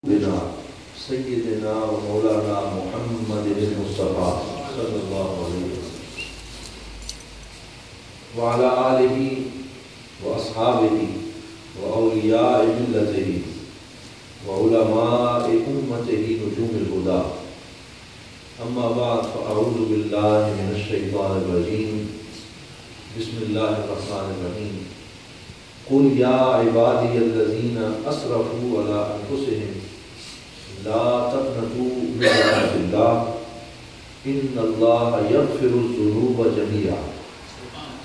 بنا سیدنا و مولانا محمد المصطفیٰ صلی اللہ علیہ وسلم وعلی آلہ و اصحابہ و اولیاء ملتہ و علماء امتہ نجوم الہدی اما بعد فاعوذ باللہ من الشیطان الرجیم بسم اللہ الرحمن الرحیم قل یا عبادی الذین اسرفوا علی انفسہم لا تقنطوا من رحمۃ اللہ ان اللہ یغفر الذنوب جميعا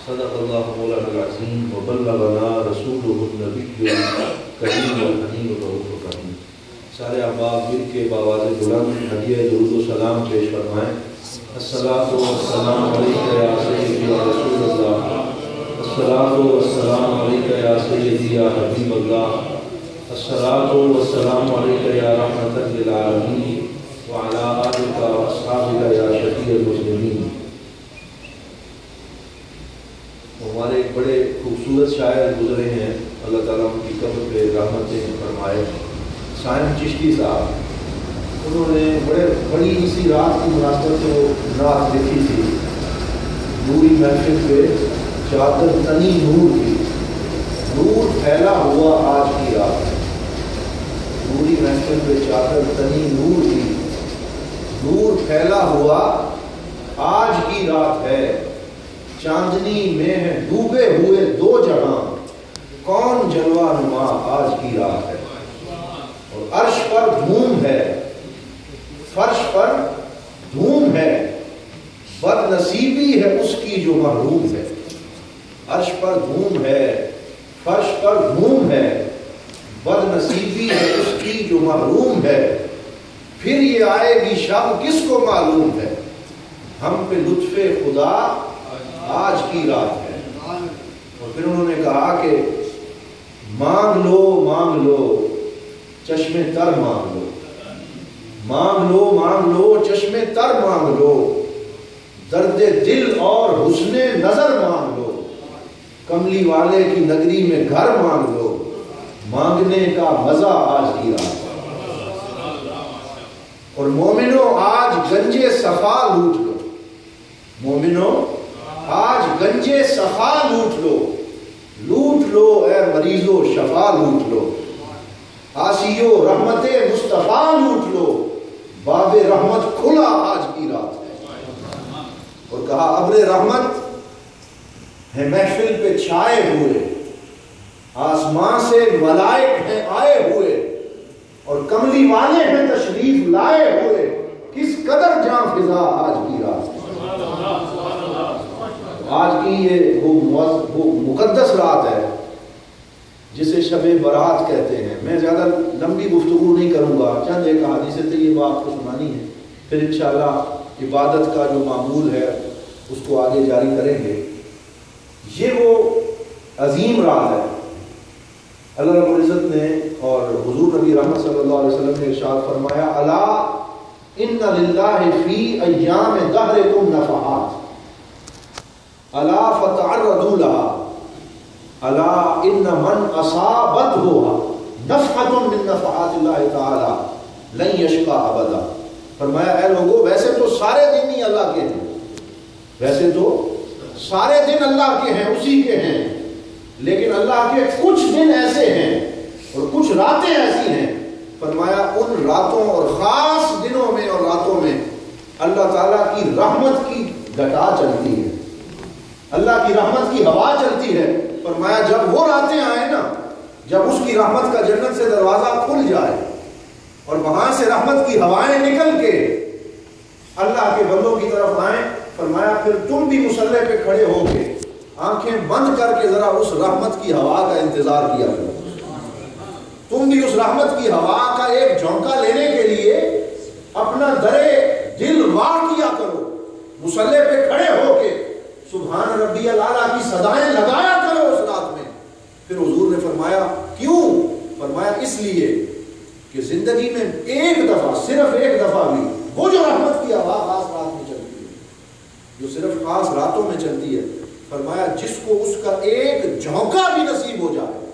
صدق اللہ مولانا العظیم وبلغنا رسولہ النبی الکریم الحنین الرؤوف الرحیم۔ سارے احباب مل کے بآواز بلند ہدیہ درود و سلام پیش فرمائیں۔ الصلاۃ والسلام علیک یا سیدی یا رسول اللہ، الصلاۃ والسلام علیک یا سیدی یا حبیب اللہ، الصلاۃ والسلام علیک یا رحمۃ للعالمین وعلی آلک و اصحابک یا شفیع المذنبین۔ ہمارے ایک بڑے خوبصورت شاعر گزرے ہیں، اللہ تعالیٰ ان کی قبر پہ رحمتیں فرمائے، سائم چشتی صاحب۔ انہوں نے بڑی اسی رات کی مناسبت سے نعت لکھی تھی، نوری محفل پہ چادر تنی نور کی، نور پھیلا ہوا آج کی رات، نوری محفل پہ چادر تنی نور کی، نور پھیلا ہوا آج کی رات ہے، چاندنی میں ہے ڈوبے ہوئے دو جہاں، کون جلوہ نما آج کی رات ہے، اور عرش پر دھوم ہے، فرش پر دھوم ہے، بد نصیبی ہے اس کی جو محروم ہے، عرش پر دھوم ہے، فرش پر دھوم ہے، بد نصیبی ہے اس کی جو محروم ہے، پھر یہ آئے گی شب کس کو معلوم ہے، ہم پہ لطف خدا آج کی رات ہے۔ اور پھر انہوں نے کہا کہ مانگ لو چشم تر مانگ لو، مانگ لو چشم تر مانگ لو، درد دل اور حسن نظر مانگ لو، کملی والے کی نگری میں گھر مانگ لو، مانگنے کا مزہ آج کی رات ہے۔ اور مومنو آج گنجے صفا لوٹ لو، مومنو آج گنجے صفا لوٹ لو اے مریضو شفا لوٹ لو، آسیو رحمت مصطفیٰ لوٹ لو، باب رحمت کھلا آج کی رات ہے۔ اور کہا ابر رحمت ہے محفل پہ چھائے ہوئے، آسمان سے ملائک ہیں آئے ہوئے، اور کملی والے ہیں تشریف لائے ہوئے، کس قدر جاں فضا آج کی رات ہے۔ آج کی یہ وہ مقدس رات ہے جسے شب برات کہتے ہیں۔ میں زیادہ لمبی گفتگو نہیں کروں گا، چند ایک احادیث طیبہ آپ کو سنانی ہے، پھر انشاءاللہ عبادت کا جو معمول ہے اس کو آگے جاری کریں گے۔ یہ وہ عظیم رات ہے، اللہ رب العزت نے اور حضور نبی رحمت صلی اللہ علیہ وسلم نے ارشاد فرمایا الا ان للہ فی ایام دہرکم نفحات الا فتعرضوا لها الا ان من اصابته نفحة من نفحات اللہ تعالی لن یشقى ابدا۔ فرمایا اے لوگو ویسے تو سارے دن ہی اللہ کے ہیں، ویسے تو سارے دن اللہ کے ہیں، اسی کے ہیں، لیکن اللہ کے کچھ دن ایسے ہیں اور کچھ راتیں ایسی ہیں، فرمایا ان راتوں اور خاص دنوں میں اور راتوں میں اللہ تعالیٰ کی رحمت کی گھٹا چلتی ہے، اللہ کی رحمت کی ہوا چلتی ہے۔ فرمایا جب وہ راتیں آئیں نا، جب اس کی رحمت کا جنت سے دروازہ کھل جائے اور وہاں سے رحمت کی ہوائیں نکل کے اللہ کے بندوں کی طرف آئیں، فرمایا پھر تم بھی مصلی پہ کھڑے ہو کے آنکھیں بند کر کے ذرا اس رحمت کی ہوا کا انتظار کیا کرو، تم بھی اس رحمت کی ہوا کا ایک جھونکا لینے کے لیے اپنا درے دل وا کیا کرو، مصلی پہ کھڑے ہو کے سبحان ربی الاعلیٰ کی صدائیں لگایا کرو اس رات میں۔ پھر حضور نے فرمایا کیوں؟ فرمایا اس لیے کہ زندگی میں ایک دفعہ، صرف ایک دفعہ بھی وہ جو رحمت کی ہوا خاص رات میں چلتی ہے، جو صرف خاص راتوں میں چلتی ہے، فرمایا جس کو اس کا ایک جھونکا بھی نصیب ہو جائے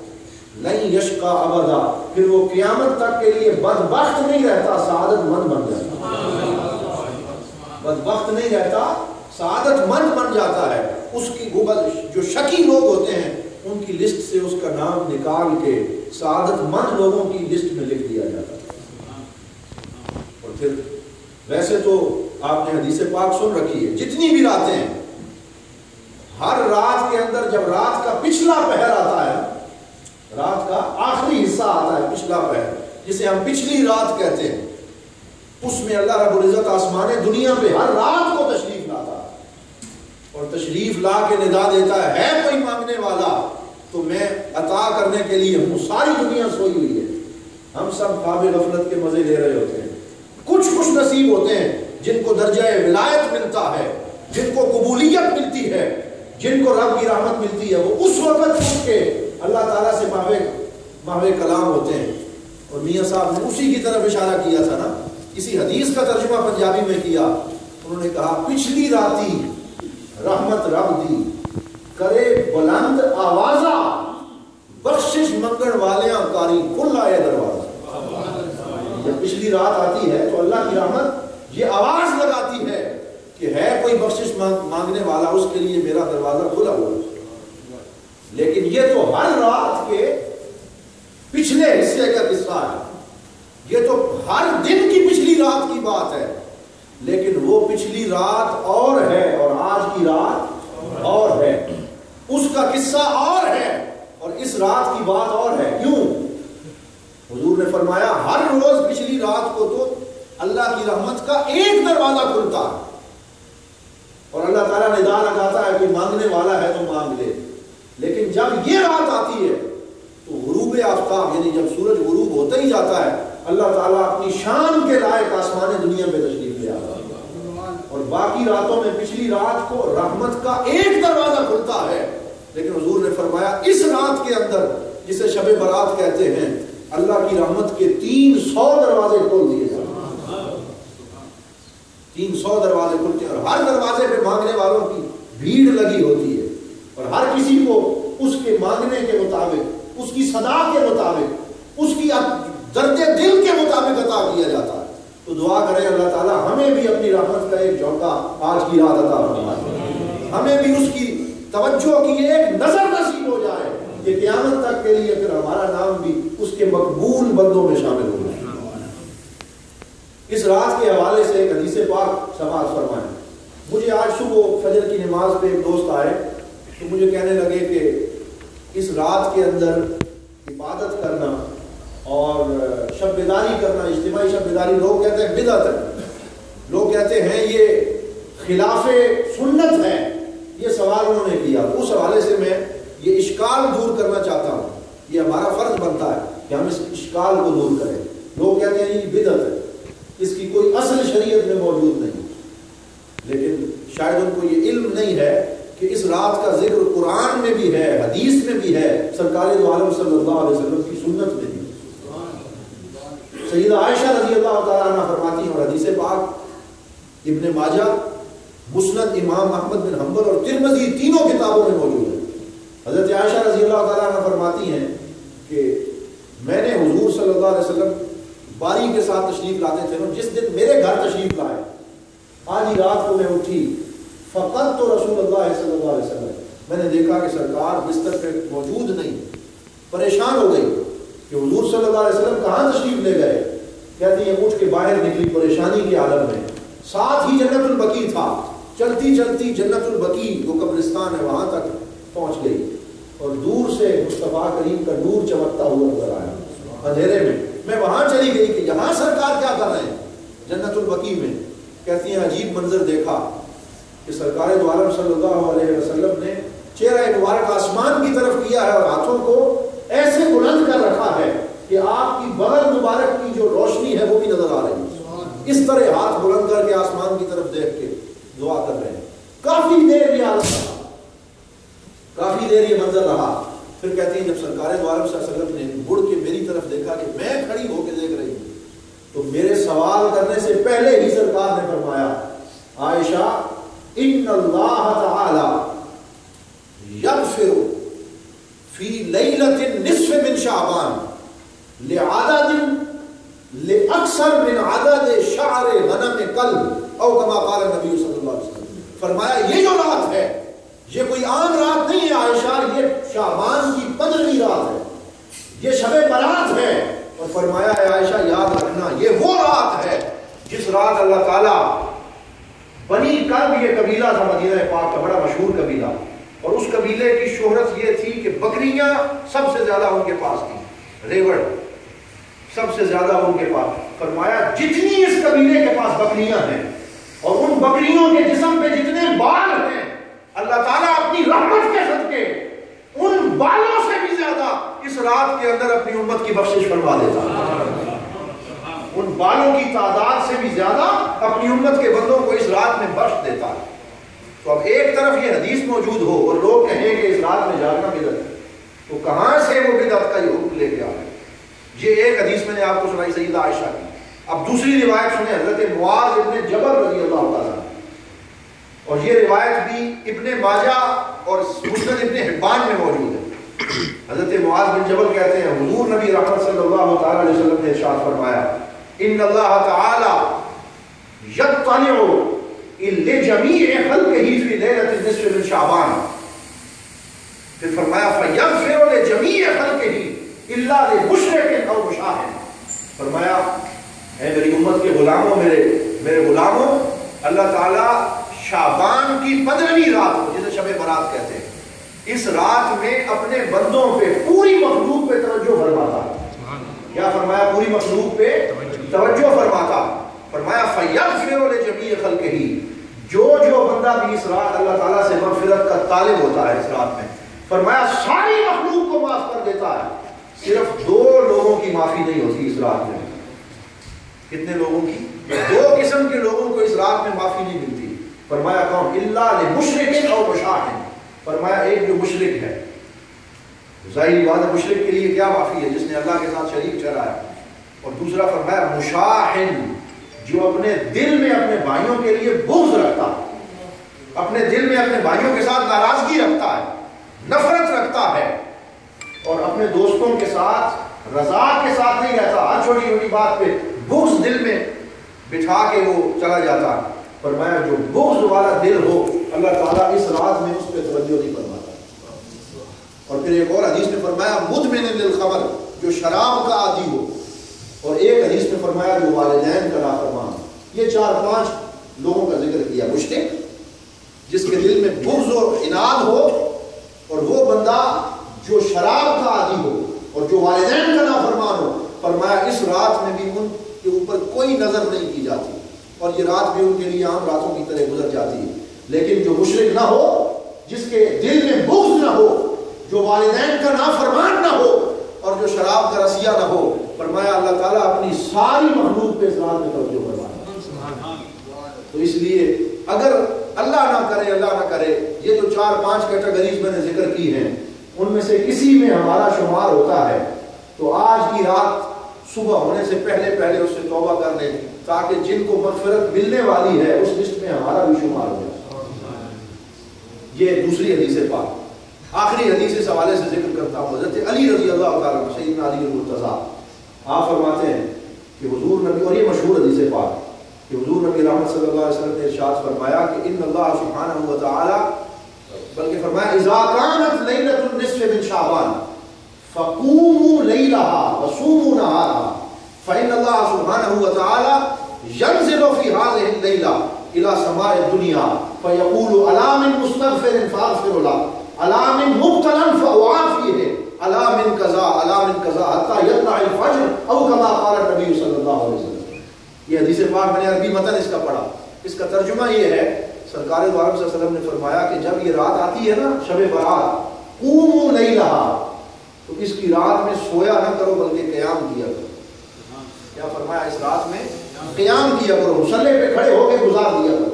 لن یشقا ابدا، پھر وہ قیامت تک کے لیے بدبخت نہیں رہتا، سعادت مند بن جاتا، بدبخت نہیں رہتا، سعادت مند بن جاتا ہے۔ اس کی جو شکی لوگ ہوتے ہیں ان کی لسٹ سے اس کا نام نکال کے سعادت مند لوگوں کی لسٹ میں لکھ دیا جاتا ہے۔ اور پھر ویسے تو آپ نے حدیث پاک سن رکھی ہے، جتنی بھی راتیں ہیں، ہر رات کے اندر جب رات کا پچھلا پہر آتا ہے، رات کا آخری حصہ آتا ہے، پچھلا پہر جسے ہم پچھلی رات کہتے ہیں، اس میں اللہ رب العزت آسمان دنیا پہ ہر رات کو تشریف لاتا ہے اور تشریف لا کے ندا دیتا ہے کوئی مانگنے والا تو میں عطا کرنے کے لیے ہوں۔ ساری دنیا سوئی ہوئی ہے، ہم سب خواب غفلت کے مزے لے رہے ہوتے ہیں۔ کچھ خوش نصیب ہوتے ہیں جن کو درجہ ولایت ملتا ہے، جن کو قبولیت ملتی ہے، جن کو رب کی رحمت ملتی ہے، وہ اس وقت اٹھ کے اللہ تعالیٰ سے ماہوے کلام ہوتے ہیں۔ اور میاں صاحب نے اسی کی طرف اشارہ کیا تھا نا، اسی حدیث کا ترجمہ پنجابی میں کیا، انہوں نے کہا پچھلی راتی رحمت رب دی کرے بلند آوازہ، بخشش منگن والیاں کاری کھل آئے دروازہ۔ جب پچھلی رات آتی ہے تو اللہ کی رحمت یہ آواز لگاتی ہے کہ ہے کوئی بخشش مانگنے والا، اس کے لیے میرا دروازہ کھلا ہوا ہے۔ لیکن یہ تو ہر رات کے پچھلے حصے کا قصہ ہے، یہ تو ہر دن کی پچھلی رات کی بات ہے، لیکن وہ پچھلی رات اور ہے اور آج کی رات اور ہے، اس کا قصہ اور ہے اور اس رات کی بات اور ہے۔ کیوں؟ حضور نے فرمایا ہر روز پچھلی رات کو تو اللہ کی رحمت کا ایک دروازہ کھلتا ہے اور اللہ تعالیٰ ندا لگاتا ہے کہ مانگنے والا ہے تو مانگ لے، لیکن جب یہ رات آتی ہے تو غروب آفتاب یعنی جب سورج غروب ہوتا ہی جاتا ہے، اللہ تعالیٰ اپنی شان کے لائق آسمان دنیا میں تشریف لے آتا ہے اور باقی راتوں میں پچھلی رات کو رحمت کا ایک دروازہ کھلتا ہے، لیکن حضور نے فرمایا اس رات کے اندر جسے شب برات کہتے ہیں، اللہ کی رحمت کے 300 دروازے کھول دیے جاتے ہیں، 300 دروازے کھلتے ہیں اور ہر دروازے پہ مانگنے والوں کی بھیڑ لگی ہوتی ہے اور ہر کسی کو اس کے مانگنے کے مطابق، اس کی صدا کے مطابق، اس کی درد دل کے مطابق عطا کیا جاتا ہے۔ تو دعا کریں اللہ تعالیٰ ہمیں بھی اپنی رحمت کا ایک جھونکا آج کی رات عطا فرمائے، ہمیں بھی اس کی توجہ کی ایک نظر نصیب ہو جائے کہ قیامت تک کے لیے پھر ہمارا نام بھی اس کے مقبول بندوں میں شامل ہو جائے۔ اس رات کے حوالے سے ایک حدیث پاک سماعت فرمائیں۔ مجھے آج صبح فجر کی نماز پہ ایک دوست آئے تو مجھے کہنے لگے کہ اس رات کے اندر عبادت کرنا اور شب بیداری کرنا، اجتماعی شب بیداری، لوگ کہتے ہیں بدعت ہے، لوگ کہتے ہیں یہ خلاف سنت ہے۔ یہ سوال انہوں نے کیا، اس حوالے سے میں یہ اشکال دور کرنا چاہتا ہوں، یہ ہمارا فرض بنتا ہے کہ ہم اس اشکال کو دور کریں۔ لوگ کہتے ہیں یہ بدعت ہے، اس کی کوئی اصل شریعت میں موجود نہیں، لیکن شاید ان کو یہ علم نہیں ہے کہ اس رات کا ذکر قرآن میں بھی ہے، حدیث میں بھی ہے، سرکار دو عالم صلی اللہ علیہ وسلم کی سنت میں بھی۔ سیدہ عائشہ رضی اللہ تعالیٰ عنہ فرماتی ہیں اور حدیث پاک ابن ماجہ، مسند امام احمد بن حنبل اور ترمذی تینوں کتابوں میں موجود ہے۔ حضرت عائشہ رضی اللہ تعالیٰ عنہ فرماتی ہیں کہ میں نے حضور صلی اللہ علیہ وسلم باری کے ساتھ تشریف لاتے تھے، جس دن میرے گھر تشریف لائے، آج ہی رات کو میں اٹھی، فقط تو رسول اللہ صلی اللہ علیہ وسلم، میں نے دیکھا کہ سرکار بستر پہ موجود نہیں، پریشان ہو گئی کہ حضور صلی اللہ علیہ وسلم کہاں تشریف لے گئے۔ کہتی ہے اٹھ کے باہر نکلی پریشانی کے عالم میں، ساتھ ہی جنت البقیع تھا، چلتی چلتی جنت البقیع جو قبرستان ہے وہاں تک پہنچ گئی اور دور سے مصطفیٰ کریم کا نور چمکتا ہوا نظر آیا اندھیرے میں وہاں چلی گئی کہ یہاں سرکار کیا کر رہے ہیں جنت البقیع میں۔ کہتی ہیں عجیب منظر دیکھا کہ سرکار دو عالم صلی اللہ علیہ وسلم نے چہرہ مبارک آسمان کی طرف کیا ہے اور ہاتھوں کو ایسے بلند کر رکھا ہے کہ آپ کی بغل مبارک کی جو روشنی ہے وہ بھی نظر آ رہی ہے، اس طرح ہاتھ بلند کر کے آسمان کی طرف دیکھ کے دعا کر رہے ہیں۔ کافی دیر یہ حالت رہا، کافی دیر یہ منظر رہا، پھر کہتی ہیں جب سرکار دو عالم صلی اللہ علیہ وسلم نے مڑ کے میری طرف دیکھا کہ میں کھڑی ہو کے دیکھ رہی ہوں، تو میرے سوال کرنے سے پہلے ہی سرکار نے فرمایا عائشہ ان اللہ تعالی یغفر فی لیلۃ النصف من شعبان لأکثر من عدد شعر غنم قلب او کما قال النبی صلی اللہ علیہ وسلم. فرمایا یہ جو رات ہے یہ کوئی عام رات نہیں ہے عائشہ، یہ شعبان کی 15ویں رات ہے، یہ شب برات ہے. اور فرمایا ہے عائشہ یاد رکھنا یہ وہ رات ہے جس رات اللہ تعالیٰ بنی کرب، یہ قبیلہ تھا مدینہ پاک کا بڑا مشہور قبیلہ، اور اس قبیلے کی شہرت یہ تھی کہ بکریاں سب سے زیادہ ان کے پاس تھیں، ریوڑ سب سے زیادہ ان کے پاس. فرمایا جتنی اس قبیلے کے پاس بکریاں ہیں اور ان بکریوں کے جسم پہ جتنے بال ہیں، اللہ تعالیٰ اپنی رحمت کے صدقے ان بالوں سے بھی زیادہ اس رات کے اندر اپنی امت کی بخشش فرما دیتا ہے. ان بالوں کی تعداد سے بھی زیادہ اپنی امت کے بندوں کو اس رات میں بخش دیتا ہے. تو اب ایک طرف یہ حدیث موجود ہو اور لوگ کہیں کہ اس رات میں جاگنا بدعت ہے، تو کہاں سے وہ بدعت کا یہ حکم لے کے آ رہے؟ یہ ایک حدیث میں نے آپ کو سنائی سیدہ عائشہ کی. اب دوسری روایت سنیں حضرت معاذ ابن جبل رضی اللہ تعالیٰ، اور یہ روایت بھی ابن ماجہ اور مسند ابن حبان میں موجود ہے. حضرت معاذ بن جبل کہتے ہیں حضور نبی رحمت صلی اللہ تعالیٰ علیہ وسلم نے ارشاد فرمایا ان اللہ تعالی یطلع لجمیع خلقہ فی لیلۃ النصف من شعبان. پھر فرمایا فیغفر لجمیع خلقہ الا لمشرک او مشاہد. فرمایا اے میری امت کے غلاموں، میرے غلاموں، اللہ تعالیٰ شعبان کی 15ویں رات کو جسے شب برات کہتے ہیں، اس رات میں اپنے بندوں پہ پوری مخلوق پہ توجہ فرماتا ہے. کیا فرمایا؟ پوری مخلوق پہ توجہ فرماتا. فرمایا فیغفر لجمیع خلقہ، جو بندہ بھی اس رات اللہ تعالیٰ سے مغفرت کا طالب ہوتا ہے اس رات میں، فرمایا ساری مخلوق کو معاف کر دیتا ہے. صرف 2 لوگوں کی معافی نہیں ہوتی اس رات میں. کتنے لوگوں کی؟ 2 قسم کے لوگوں کو اس رات میں معافی نہیں ملتی. فرمایا کون؟ الا لمشرک او مشاہد. فرمایا ایک جو مشرک ہے، ظاہری بات ہے مشرک کے لیے کیا معافی ہے؟ جس نے اللہ کے ساتھ شریک ٹھہرایا. اور دوسرا فرمایا مشاہد، جو اپنے دل میں اپنے بھائیوں کے لیے بغض رکھتا ہے، اپنے دل میں اپنے بھائیوں کے ساتھ ناراضگی رکھتا ہے، نفرت رکھتا ہے، اور اپنے دوستوں کے ساتھ رضا کے ساتھ نہیں رہتا، ہر چھوٹی چھوٹی بات پہ بغض دل میں بٹھا کے وہ چلا جاتا. فرمایا جو بغض والا دل ہو اللہ تعالیٰ اس رات میں اس پہ توجہ نہیں فرماتا. اور پھر ایک اور حدیث میں فرمایا مدمن للخمر، جو شراب کا عادی ہو. اور ایک حدیث میں فرمایا جو والدین کا نافرمان. یہ 4-5 لوگوں کا ذکر کیا. مشرک جس کے دل میں بغض اور عناد ہو، اور وہ بندہ جو شراب کا عادی ہو اور جو والدین کا نافرمان ہو. فرمایا اس رات میں بھی ان کے اوپر کوئی نظر نہیں کی جاتی، اور یہ رات بھی ان کے لیے عام راتوں کی طرح گزر جاتی ہے. لیکن جو مشرک نہ ہو، جس کے دل میں بغض نہ ہو، جو والدین کا نافرمان نہ ہو، اور جو شراب کا رسیہ نہ ہو، فرمایا اللہ تعالیٰ اپنی ساری مخلوق پہ اس رات میں توجہ فرماتا. تو اس لیے اگر اللہ نہ کرے یہ جو 4-5 کیٹیگریز میں نے ذکر کی ہیں، ان میں سے کسی میں ہمارا شمار ہوتا ہے، تو آج کی رات صبح ہونے سے پہلے اس سے توبہ کر لیں، تاکہ جن کو مغفرت ملنے والی ہے اس لسٹ میں ہمارا بھی شمار ہو جائے. یہ دوسری حدیث پاک. آخری حدیث اس حوالے سے ذکر کرتا ہوں. حضرت علی رضی اللہ تعالیٰ عنہ، سیدنا علی المرتضیٰ، آپ فرماتے ہیں کہ حضور نبی، اور یہ مشہور حدیث پاک کہ حضور نبی رحمت صلی اللہ علیہ وسلم نے ارشاد فرمایا کہ ان اللہ سبحانہ و تعالی، بلکہ فرمایا اذا كانت لیلۃ النصف من شعبان فقوموا لیلها وصوموا نهارها فإن الله سبحانه وتعالى ينزل في هذه الليلة إلى سماء الدنيا فيقول ألا من مستغفر فأغفر له ألا من مبتلا فأعافيه ألا من كذا ألا من كذا حتى يطلع الفجر أو كما قال النبي صلى الله عليه وسلم. یہ حدیث پاک میں نے عربی متن اس کا پڑھا. اس کا ترجمہ یہ ہے، سرکار دو عالم صلی اللہ علیہ وسلم نے فرمایا کہ جب یہ رات آتی ہے نا شب برات، قوموا لیلها، تو اس کی رات میں سویا نہ کرو بلکہ قیام کیا کرو. کیا فرمایا؟ اس رات میں قیام کیا کرو، مصلی پہ کھڑے ہو کے گزار دیا کرو.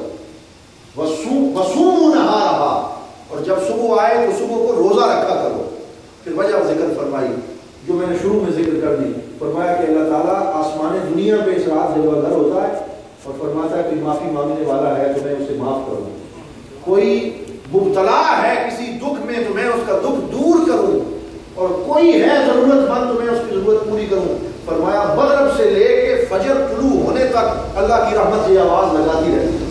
وصوموا نهارها، اور جب صبح آئے تو صبح کو روزہ رکھا کرو. پھر وجہ ذکر فرمائی جو میں نے شروع میں ذکر کر دی. فرمایا کہ اللہ تعالیٰ آسمان دنیا پہ اس رات جب گھر ہوتا ہے اور فرماتا ہے کوئی معافی مانگنے والا ہے تو میں اسے معاف کروں، کوئی مبتلا ہے کسی دکھ میں تو میں اس کا دکھ دور کروں، اور کوئی ہے ضرورت مند تو میں اس کی ضرورت پوری کروں. فرمایا مغرب سے لے کے فجر طلوع ہونے تک اللہ کی رحمت یہ آواز لگاتی رہتی.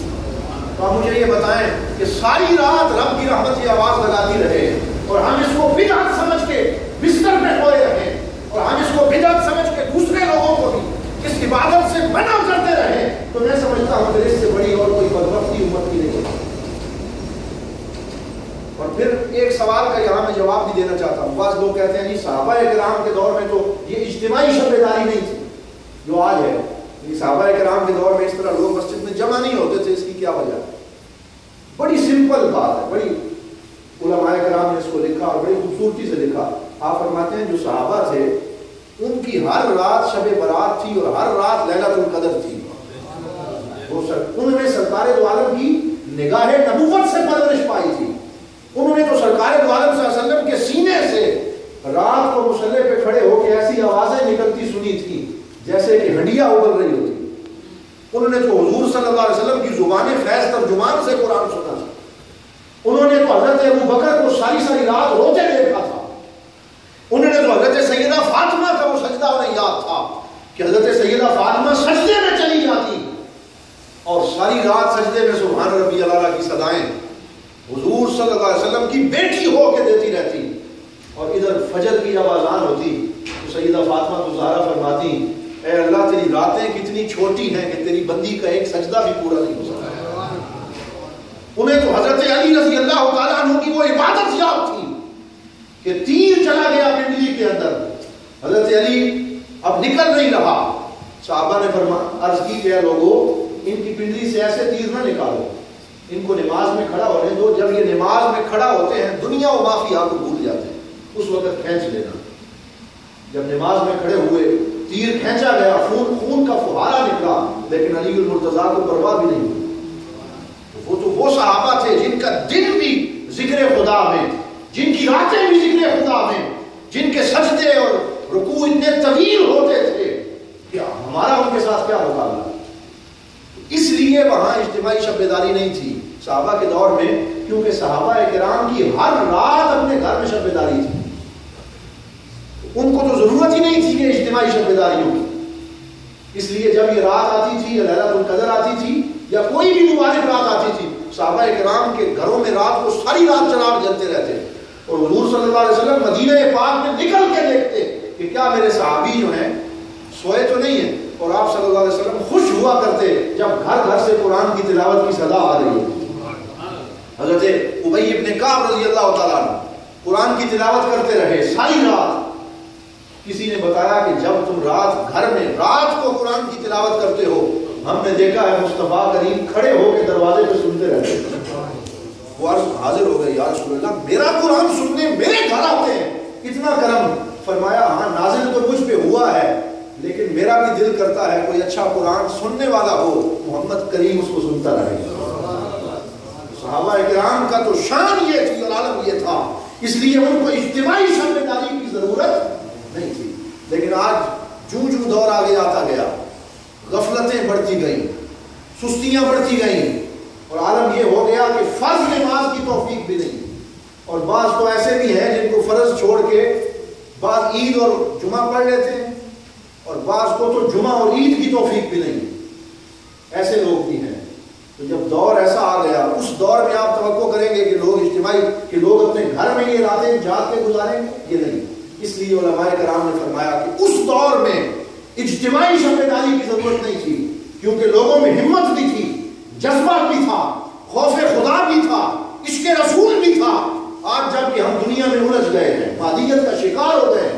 تو آپ مجھے یہ بتائیں کہ ساری رات رب کی رحمت یہ آواز لگاتی رہے اور ہم اس کو بدعت سمجھ کے بستر پہ سوئے رہیں اور ہم اس کو بدعت سمجھ کے دوسرے لوگوں کو بھی اس عبادت سے منع کرتے رہیں, تو میں سمجھتا ہوں کہ اس سے بڑی اور کوئی بدبختی امت کی نہیں ہے. اور پھر ایک سوال کا یہاں میں جواب بھی دینا چاہتا ہوں. بعض لوگ کہتے ہیں جی صحابہ کرام کے دور میں تو یہ اجتماعی شب بیداری نہیں تھی جو آج ہے. صحابہ کرام کے دور میں اس طرح لوگ مسجد میں جمع نہیں ہوتے تھے, اس کی کیا وجہ ہے؟ بڑی سمپل بات ہے, بڑی علماء کرام نے اس کو لکھا اور بڑی خوبصورتی سے لکھا. آپ فرماتے ہیں جو صحابہ تھے ان کی ہر رات شب برات تھی اور ہر رات لیلۃ القدر تھی. انہوں نے سرکار دو عالم کی نگاہ نبوت سے پرورش پائی تھی. انہوں نے تو سرکار دو عالم صلی اللہ علیہ وسلم کے سینے سے رات کو مصلی پہ کھڑے ہو کے ایسی آوازیں نکلتی سنی تھی جیسے کہ ہڈیاں ابل رہی ہوتی. انہوں نے تو حضور صلی اللہ علیہ وسلم کی زبان فیض ترجمان سے قرآن سنا تھا. انہوں نے تو حضرت ابو بکر کو ساری رات روتے دیکھا تھا. انہوں نے تو حضرت سیدہ فاطمہ کا وہ سجدہ انہیں یاد تھا کہ حضرت سیدہ فاطمہ سجدے میں چلی جاتی اور ساری رات سجدے میں سبحان ربی الاعلیٰ کی صدائیں حضور صلی اللہ علیہ وسلم کی بیٹی ہو کے دیتی رہتی. اور ادھر فجر کی جب اذان ہوتی تو سیدہ فاطمہ تو زہرا فرماتی اے اللہ تیری راتیں کتنی چھوٹی ہیں کہ تیری بندی کا ایک سجدہ بھی پورا نہیں ہو سکتا. انہیں تو حضرت علی رضی اللہ تعالیٰ عنہ کی وہ عبادت یاد تھی کہ تیر چلا گیا پنڈلی کے اندر, حضرت علی اب نکل نہیں رہا. صحابہ نے عرض کی کہ لوگوں ان کی پنڈلی سے ایسے تیر نہ نکالو, ان کو نماز میں کھڑا ہونے دو. جب یہ نماز میں کھڑا ہوتے ہیں دنیا و مافیا کو بھول جاتے ہیں, اس وقت کھینچ لینا. جب نماز میں کھڑے ہوئے تیر کھینچا گیا, خون کا فہارا نکلا, لیکن علی المرتضیٰ کو پرواہ بھی نہیں ہوئی. وہ صحابہ تھے جن کا دل بھی ذکر خدا میں, جن کی راتیں بھی ذکر خدا میں, جن کے سجدے اور رکوع اتنے طویل ہوتے تھے کہ ہمارا ان کے ساتھ کیا مقابلہ. اس لیے وہاں اجتماعی شب بیداری نہیں تھی صحابہ کے دور میں, کیونکہ صحابہ کرام کی ہر رات اپنے گھر میں شب بیداری تھی. ان کو تو ضرورت ہی نہیں تھی کہ اجتماعی شب بیداریوں کی. اس لیے جب یہ رات آتی تھی یا لیلۃ القدر آتی تھی یا کوئی بھی مبارک رات آتی تھی, صحابہ کرام کے گھروں میں رات کو ساری رات چراغ جلتے رہتے اور حضور صلی اللہ علیہ وسلم مدینہ پاک میں نکل کے دیکھتے کہ کیا میرے صحابی جو ہیں سوئے تو نہیں ہیں. اور آپ صلی اللہ علیہ وسلم خوش ہوا کرتے جب گھر گھر سے قرآن کی تلاوت کی صدا آ رہی ہے. حضرت ابی ابن کعب رضی اللہ تعالیٰ عنہ قرآن کی تلاوت کرتے رہے ساری رات. کسی نے بتایا کہ جب تم رات گھر میں رات کو قرآن کی تلاوت کرتے ہو, ہم نے دیکھا ہے مصطفیٰ کریم کھڑے ہو کے دروازے پہ سنتے رہتے. وہ عرض حاضر ہو گئے, یا رسول اللہ میرا قرآن سننے میرے گھر آتے ہیں, اتنا کرم. فرمایا ہاں نازل تو مجھ پہ ہوا ہے, لیکن میرا بھی دل کرتا ہے کوئی اچھا قرآن سننے والا ہو, محمد کریم اس کو سنتا رہے. صحابہ کرام کا تو شان یہ تھی اور عالم یہ تھا, اس لیے ان کو اجتماعی شب بیداری کی ضرورت نہیں تھی. لیکن آج جو دور آگے آتا گیا, غفلتیں بڑھتی گئیں, سستیاں بڑھتی گئیں, اور عالم یہ ہو گیا کہ فرض نماز کی توفیق بھی نہیں. اور بعض تو ایسے بھی ہیں جن کو فرض چھوڑ کے بعض عید اور جمعہ پڑھ لیتے ہیں, اور بعض کو تو جمعہ اور عید کی توفیق بھی نہیں. ایسے لوگ بھی ہیں. تو جب دور ایسا آ گیا, اس دور میں آپ توقع کریں گے کہ لوگ اجتماعی کہ لوگ اپنے گھر میں یہ راتیں جاگ کے گزاریں گے, یہ نہیں. اس لیے علماء کرام نے فرمایا کہ اس دور میں اجتماعی شب بیداری کی ضرورت نہیں تھی, کیونکہ لوگوں میں ہمت بھی تھی, جذبہ بھی تھا, خوف خدا بھی تھا, عشق رسول بھی تھا. آج جب کہ ہم دنیا میں الجھ گئے ہیں, مادیت کا شکار ہو گئے ہیں,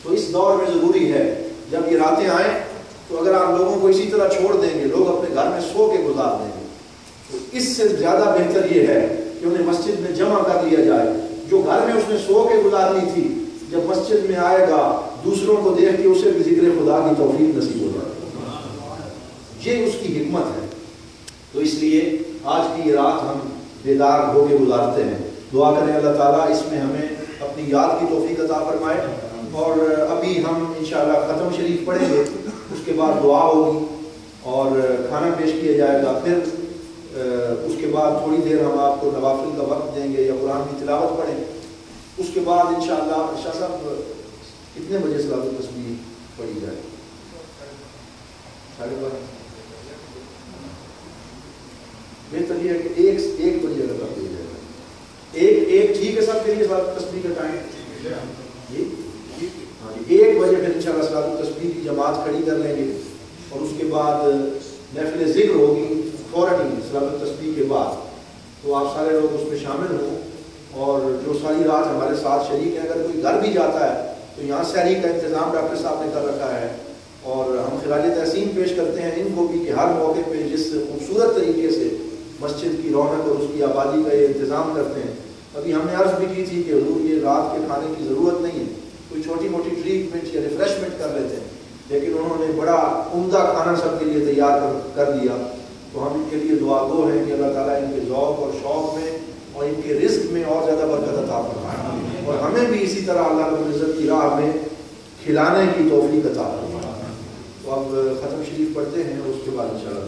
تو اس دور میں ضروری ہے جب یہ راتیں آئیں تو اگر آپ لوگوں کو اسی طرح چھوڑ دیں گے, لوگ اپنے گھر میں سو کے گزار دیں گے, تو اس سے زیادہ بہتر یہ ہے کہ انہیں مسجد میں جمع کر لیا جائے. جو گھر میں اس نے سو کے گزارنی تھی, جب مسجد میں آئے گا دوسروں کو دیکھ کے اسے بھی ذکر خدا کی توفیق نصیب ہو جائے. یہ اس کی حکمت ہے. تو اس لیے آج کی یہ رات ہم بیدار ہو کے گزارتے ہیں. دعا کریں اللہ تعالیٰ اس میں ہمیں اپنی یاد کی توفیق عطا فرمائے. اور ابھی ہم انشاءاللہ ختم شریف پڑھیں گے, اس کے بعد دعا ہوگی اور کھانا پیش کیا جائے گا. پھر اس کے بعد تھوڑی دیر ہم آپ کو نوافل کا وقت دیں گے یا قرآن کی تلاوت پڑھیں. اس کے بعد انشاءاللہ شاہ صاحب کتنے بجے صلاۃ التسبیح پڑھی جائے؟ 12:30. بہتر یہ ہے کہ ایک بجے اگر کر دیا جائے گا. ایک ٹھیک ہے سب کے لیے صلاۃ التسبیح کا ٹائم؟ ہاں جی 1 بجے پھر انشاءاللہ صلاۃ التسبیح کی جماعت کھڑی کر لیں گے اور اس کے بعد محفل ذکر ہوگی فوراً ہی صلاۃ التسبیح کے بعد. تو آپ سارے لوگ اس میں شامل ہوں اور جو ساری رات ہمارے ساتھ شریک ہیں. اگر کوئی گھر بھی جاتا ہے تو یہاں سحری کا انتظام ڈاکٹر صاحب نے کر رکھا ہے اور ہم خراج تحسین پیش کرتے ہیں ان کو بھی کہ ہر موقع پہ جس خوبصورت طریقے سے مسجد کی رونق اور اس کی آبادی کا یہ انتظام کرتے ہیں. ابھی ہم نے عرض بھی کی تھی کہ حضور یہ رات کے کھانے کی ضرورت نہیں ہے, کوئی چھوٹی موٹی ٹریٹمنٹ یا ریفریشمنٹ کر لیتے ہیں, لیکن انہوں نے بڑا عمدہ کھانا سب کے لیے تیار کر دیا. تو ہم ان کے لیے دعا گو ہیں کہ اللہ تعالیٰ ان کے ذوق اور شوق میں اور ان کے رزق میں اور زیادہ برکت عطا فرمائے اور ہمیں بھی اسی طرح اللہ رب العزت کی راہ میں کھلانے کی توفیق عطا فرمائے. تو اب ختم شریف پڑھتے ہیں اور اس کے بعد انشاءاللہ